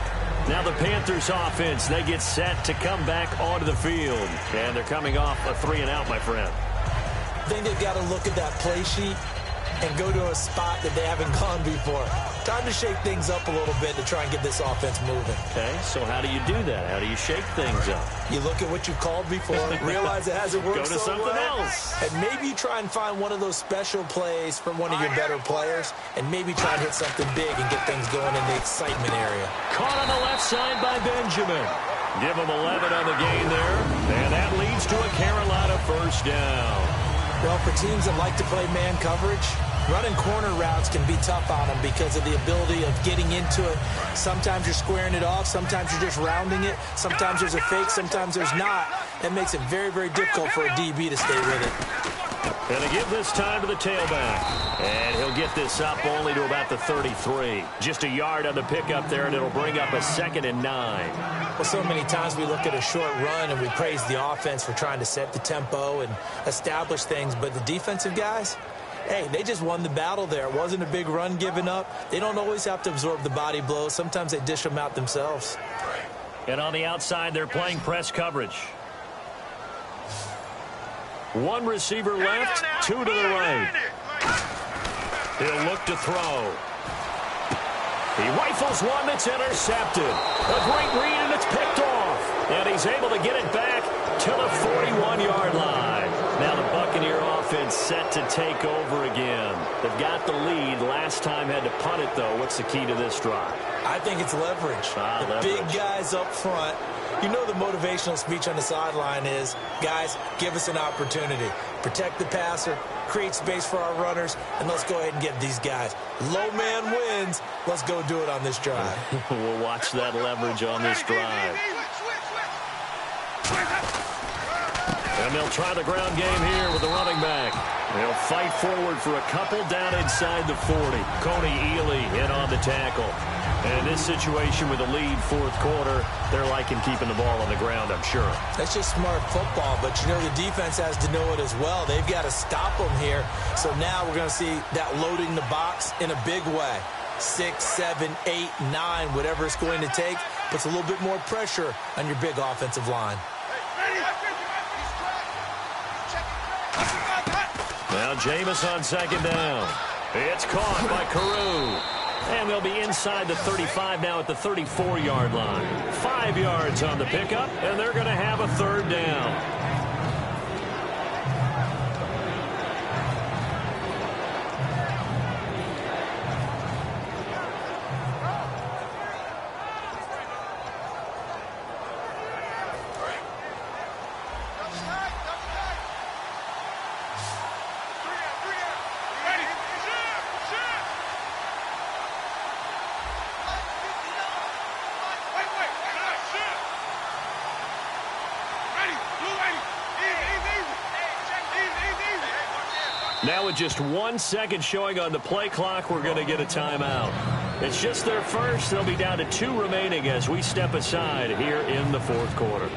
Now the Panthers offense, they get set to come back onto the field. And they're coming off a 3-and-out, my friend. I think they've got to look at that play sheet and go to a spot that they haven't gone before. Time to shake things up a little bit to try and get this offense moving. Okay, so how do you do that? How do you shake things up? You look at what you called before, realize it hasn't worked Go to so something well, else. and maybe you try and find one of those special plays from one of your better players, and maybe try and hit something big and get things going in the excitement area. Caught on the left side by Benjamin. Give him 11 on the gain there, and that leads to a Carolina first down. Well, for teams that like to play man coverage, running corner routes can be tough on them because of the ability of getting into it. Sometimes you're squaring it off. Sometimes you're just rounding it. Sometimes there's a fake. Sometimes there's not. That makes it very, very difficult for a DB to stay with it. Going to give this time to the tailback. And he'll get this up only to about the 33. Just a yard on the pickup there, and it'll bring up a 2nd and 9. Well, so many times we look at a short run and we praise the offense for trying to set the tempo and establish things. But the defensive guys, hey, they just won the battle there. It wasn't a big run given up. They don't always have to absorb the body blows. Sometimes they dish them out themselves. And on the outside, they're playing press coverage. One receiver left, 2 to the right. He'll look to throw. He rifles one that's intercepted. A great read, and it's picked off. And he's able to get it back to the 41-yard line. Now the Buccaneer offense set to take over again. They've got the lead. Last time had to punt it, though. What's the key to this drive? I think it's leverage. The big guys up front. You know the motivational speech on the sideline is, guys, give us an opportunity. Protect the passer, create space for our runners, and let's go ahead and get these guys. Low man wins. Let's go do it on this drive. We'll watch that leverage on this drive. And they'll try the ground game here with the running back. They'll fight forward for a couple down inside the 40. Coney Ely in on the tackle. And in this situation with a lead fourth quarter, they're liking keeping the ball on the ground, I'm sure. That's just smart football, but you know the defense has to know it as well. They've got to stop them here. So now we're going to see that loading the box in a big way. 6, 7, 8, 9, whatever it's going to take, puts a little bit more pressure on your big offensive line. Now Jameis on 2nd down. It's caught by Carew. And they'll be inside the 35 now at the 34-yard line. 5 yards on the pickup, and they're going to have a 3rd down. Now with just 1 second showing on the play clock, we're going to get a timeout. It's just their first. They'll be down to 2 remaining as we step aside here in the fourth quarter.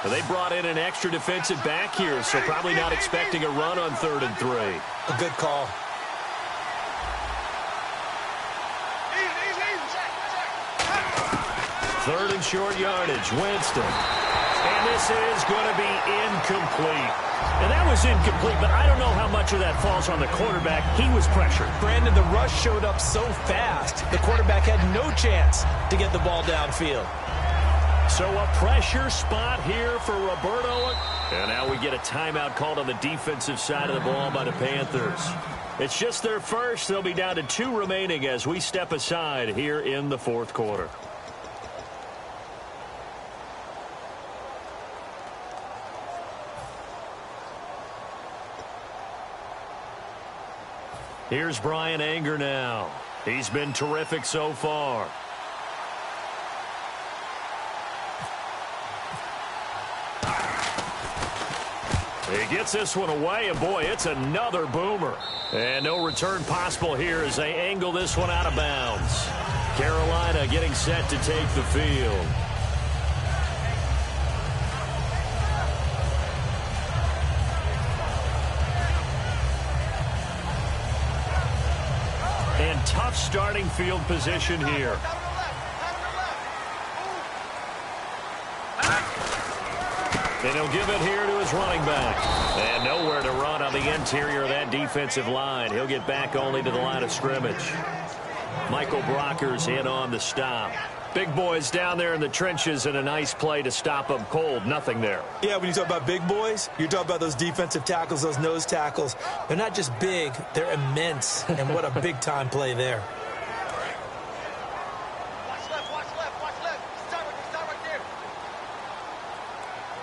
They brought in an extra defensive back here, so probably not expecting a run on 3rd and 3. A good call. Third and short yardage, Winston. And this is going to be incomplete. And that was incomplete, but I don't know how much of that falls on the quarterback. He was pressured. Brandon, the rush showed up so fast, the quarterback had no chance to get the ball downfield. So a pressure spot here for Roberto. And now we get a timeout called on the defensive side of the ball by the Panthers. It's just their first. They'll be down to 2 remaining as we step aside here in the fourth quarter. Here's Brian Anger now. He's been terrific so far. He gets this one away, and boy, it's another boomer. And no return possible here as they angle this one out of bounds. Carolina getting set to take the field. And tough starting field position here. And he'll give it here to his running back. And nowhere to run on the interior of that defensive line. He'll get back only to the line of scrimmage. Michael Brockers in on the stop. Big boys down there in the trenches, and a nice play to stop them cold. Nothing there. Yeah, when you talk about big boys, you're talking about those defensive tackles, those nose tackles. They're not just big, they're immense. And what a big-time play there. Watch left, watch left, watch left. Start right there.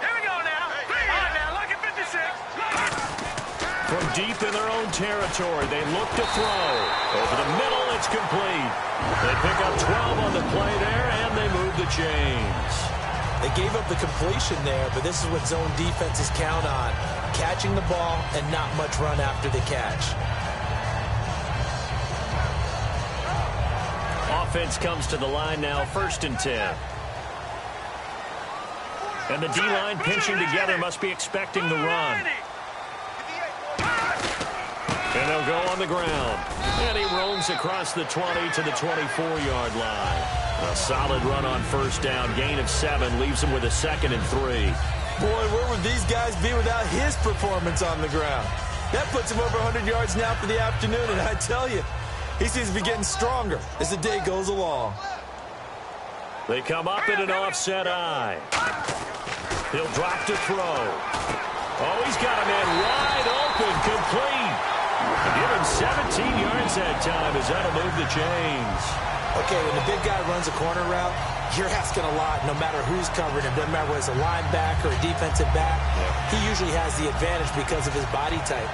Here we go now. All right, now, look at 56. From deep in their own territory, they look to throw. Over the middle, it's complete. They pick up 12 on the play there, and they move the chains. They gave up the completion there, but this is what zone defenses count on. Catching the ball and not much run after the catch. Offense comes to the line now, 1st and 10. And the D-line pinching together must be expecting the run. And they'll go on the ground. And he roams across the 20 to the 24-yard line. A solid run on 1st down. Gain of 7 leaves him with a 2nd and 3. Boy, where would these guys be without his performance on the ground? That puts him over 100 yards now for the afternoon, and I tell you, he seems to be getting stronger as the day goes along. They come up in an offset eye. He'll drop to throw. Oh, he's got a man wide open, complete. Give him 17 yards that time as that'll move the chains. Okay, when the big guy runs a corner route, you're asking a lot no matter who's covering him. Doesn't matter whether it's a linebacker or a defensive back. He usually has the advantage because of his body type.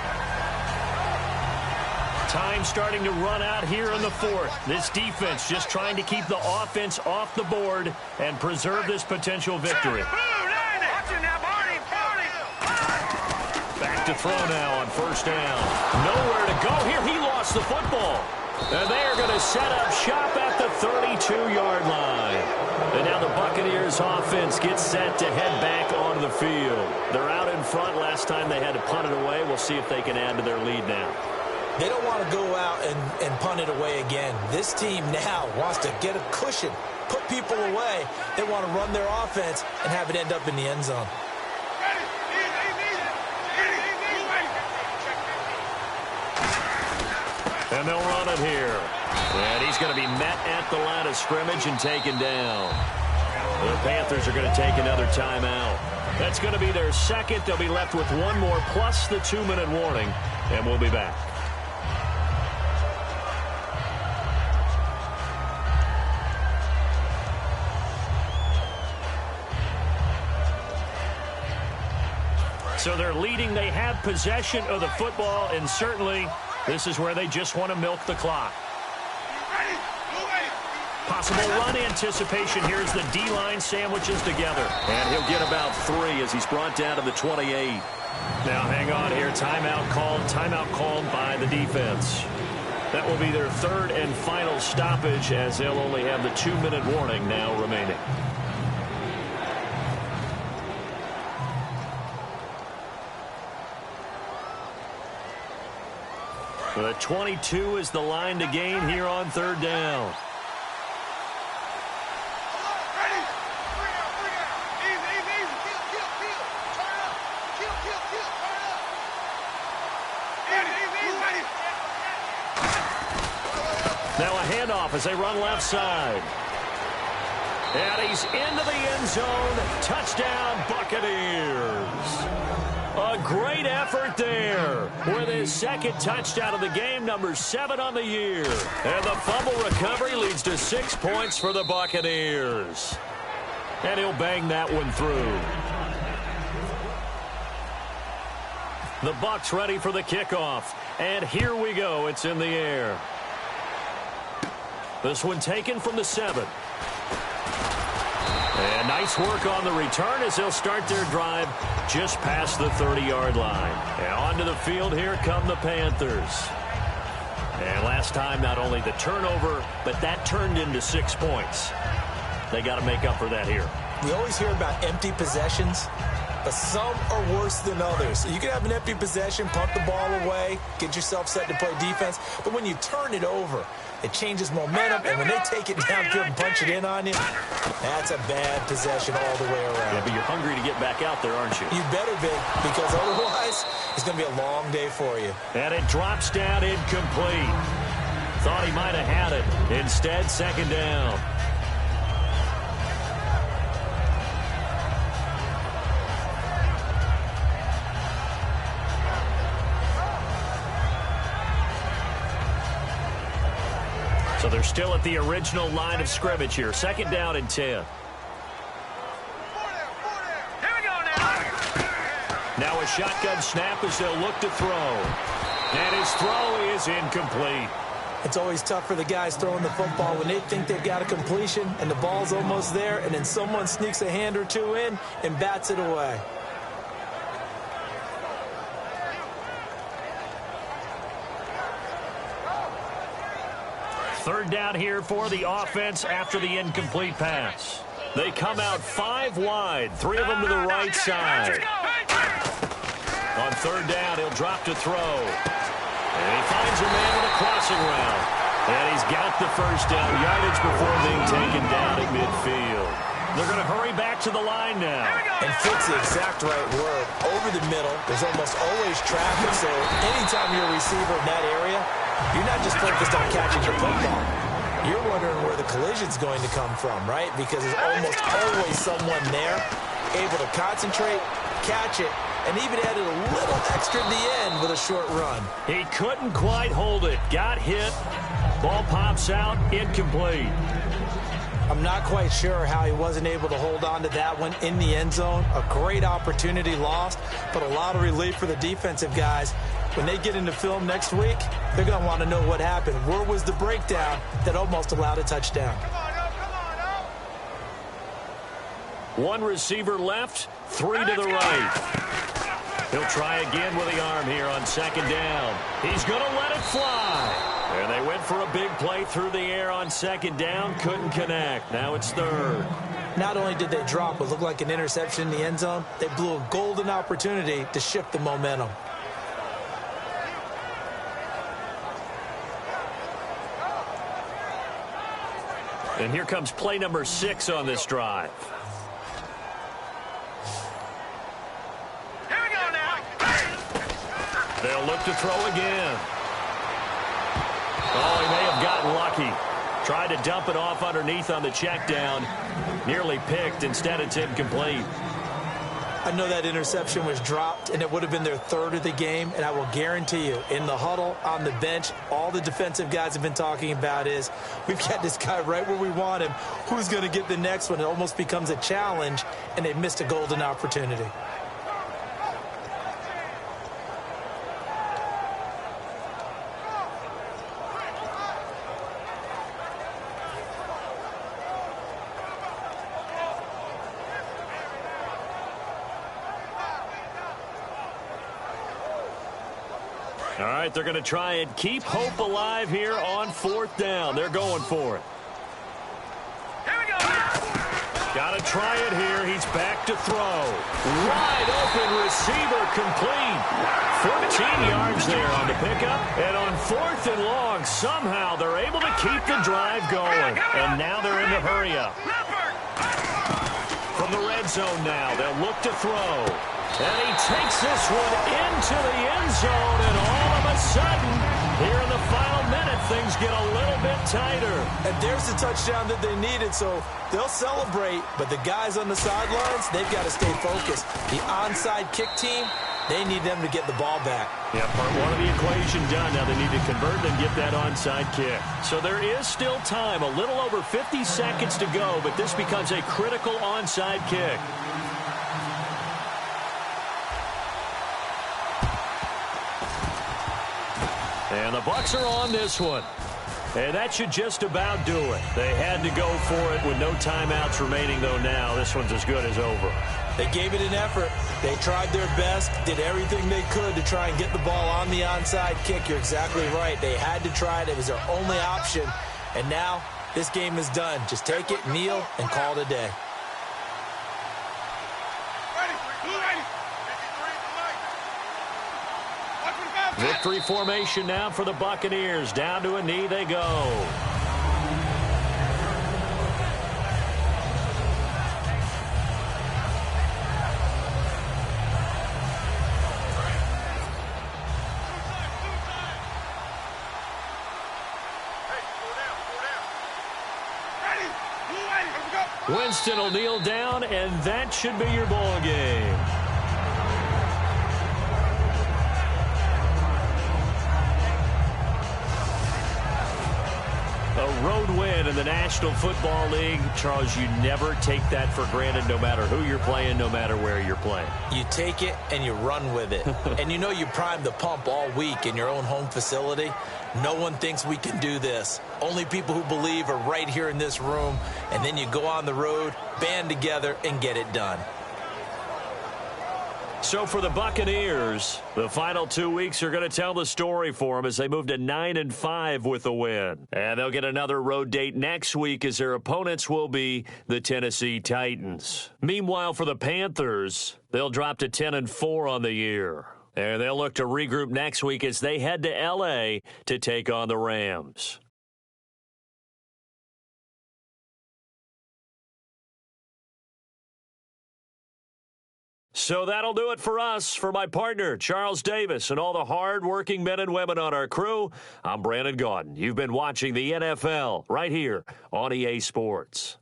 Time starting to run out here in the 4th. This defense just trying to keep the offense off the board and preserve this potential victory. Back to throw now on 1st down. Nowhere to go here. He lost the football. And they are going to set up shop at the 32-yard line. And now the Buccaneers offense gets set to head back onto the field. They're out in front. Last time they had to punt it away. We'll see if they can add to their lead now. They don't want to go out and punt it away again. This team now wants to get a cushion, put people away. They want to run their offense and have it end up in the end zone. And they'll run it here. And he's going to be met at the line of scrimmage and taken down. The Panthers are going to take another timeout. That's going to be their 2nd. They'll be left with 1 more plus the 2-minute warning. And we'll be back. So they're leading. They have possession of the football, and certainly this is where they just want to milk the clock. Possible run anticipation. Here's the D-line sandwiches together. And he'll get about 3 as he's brought down to the 28. Now hang on here. Timeout called by the defense. That will be their 3rd and final stoppage as they'll only have the 2-minute warning now remaining. The 22 is the line to gain here on 3rd down. Now a handoff as they run left side. And he's into the end zone. Touchdown, Buccaneers. A great effort there with his 2nd touchdown of the game, number 7 on the year. And the fumble recovery leads to 6 points for the Buccaneers. And he'll bang that one through. The Bucs ready for the kickoff. And here we go. It's in the air. This one taken from the 7. And nice work on the return as they'll start their drive just past the 30-yard line. And onto the field here come the Panthers. And last time, not only the turnover, but that turned into 6 points. They got to make up for that here. We always hear about empty possessions, but some are worse than others. You can have an empty possession, punt the ball away, get yourself set to play defense, but when you turn it over, it changes momentum, and when they take it downfield and punch it in on you, that's a bad possession all the way around. Yeah, but you're hungry to get back out there, aren't you? You better be, because otherwise, it's going to be a long day for you. And it drops down incomplete. Thought he might have had it. Instead, second down. So they're still at the original line of scrimmage here. Second down and 10. Here we go now. Now a shotgun snap as they'll look to throw. And his throw is incomplete. It's always tough for the guys throwing the football when they think they've got a completion and the ball's almost there, and then someone sneaks a hand or two in and bats it away. Third down here for the offense after the incomplete pass. They come out 5 wide, 3 of them to the right side. On third down, he'll drop to throw. And he finds a man with a crossing route. And he's got the first down yardage before being taken down at midfield. They're going to hurry back to the line now. And fits the exact right word. Over the middle, there's almost always traffic, so anytime you're a receiver in that area, you're not just focused on catching the football. You're wondering where the collision's going to come from, right? Because there's almost always someone there able to concentrate, catch it, and even added a little extra at the end with a short run. He couldn't quite hold it. Got hit. Ball pops out. Incomplete. I'm not quite sure how he wasn't able to hold on to that one in the end zone. A great opportunity lost, but a lot of relief for the defensive guys. When they get into film next week, they're going to want to know what happened. Where was the breakdown that almost allowed a touchdown? One receiver left, 3 to the right. He'll try again with the arm here on second down. He's going to let it fly. And they went for a big play through the air on second down. Couldn't connect. Now it's third. Not only did they drop what looked like an interception in the end zone, they blew a golden opportunity to shift the momentum. And here comes play number 6 on this drive. Here we go now. They'll look to throw again. Oh, he may have gotten lucky. Tried to dump it off underneath on the check down. Nearly picked. Instead, it's incomplete. I know that interception was dropped, and it would have been their third of the game, and I will guarantee you, in the huddle, on the bench, all the defensive guys have been talking about is, we've got this guy right where we want him. Who's going to get the next one? It almost becomes a challenge, and they missed a golden opportunity. All right, they're going to try and keep hope alive here on fourth down. They're going for it. Here we go. Got to try it here. He's back to throw. Wide open receiver complete. 14 yards there on the pickup. And on fourth and long, somehow they're able to keep the drive going. And now they're in the hurry up. From the red zone now, they'll look to throw. And he takes this one into the end zone, and all of a sudden, here in the final minute, things get a little bit tighter. And there's the touchdown that they needed, so they'll celebrate. But the guys on the sidelines, they've got to stay focused. The onside kick team, they need them to get the ball back. Yeah, part one of the equation done. Now they need to convert and get that onside kick. So there is still time, a little over 50 seconds to go, but this becomes a critical onside kick. And the Bucs are on this one. And that should just about do it. They had to go for it with no timeouts remaining, though. Now this one's as good as over. They gave it an effort. They tried their best, did everything they could to try and get the ball on the onside kick. You're exactly right. They had to try it. It was their only option. And now this game is done. Just take it, kneel, and call it a day. Victory formation now for the Buccaneers. Down to a knee they go. Winston will kneel down, and that should be your ball game. A road win in the National Football League. Charles, you never take that for granted, no matter who you're playing, no matter where you're playing. You take it and you run with it. And you know you primed the pump all week in your own home facility. No one thinks we can do this. Only people who believe are right here in this room. And then you go on the road, band together, and get it done. So for the Buccaneers, the final 2 weeks are going to tell the story for them as they move to 9-5 with a win. And they'll get another road date next week as their opponents will be the Tennessee Titans. Meanwhile, for the Panthers, they'll drop to 10-4 on the year. And they'll look to regroup next week as they head to L.A. to take on the Rams. So that'll do it for us. For my partner, Charles Davis, and all the hard-working men and women on our crew, I'm Brandon Gaudin. You've been watching the NFL right here on EA Sports.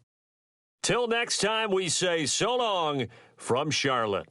Till next time, we say so long from Charlotte.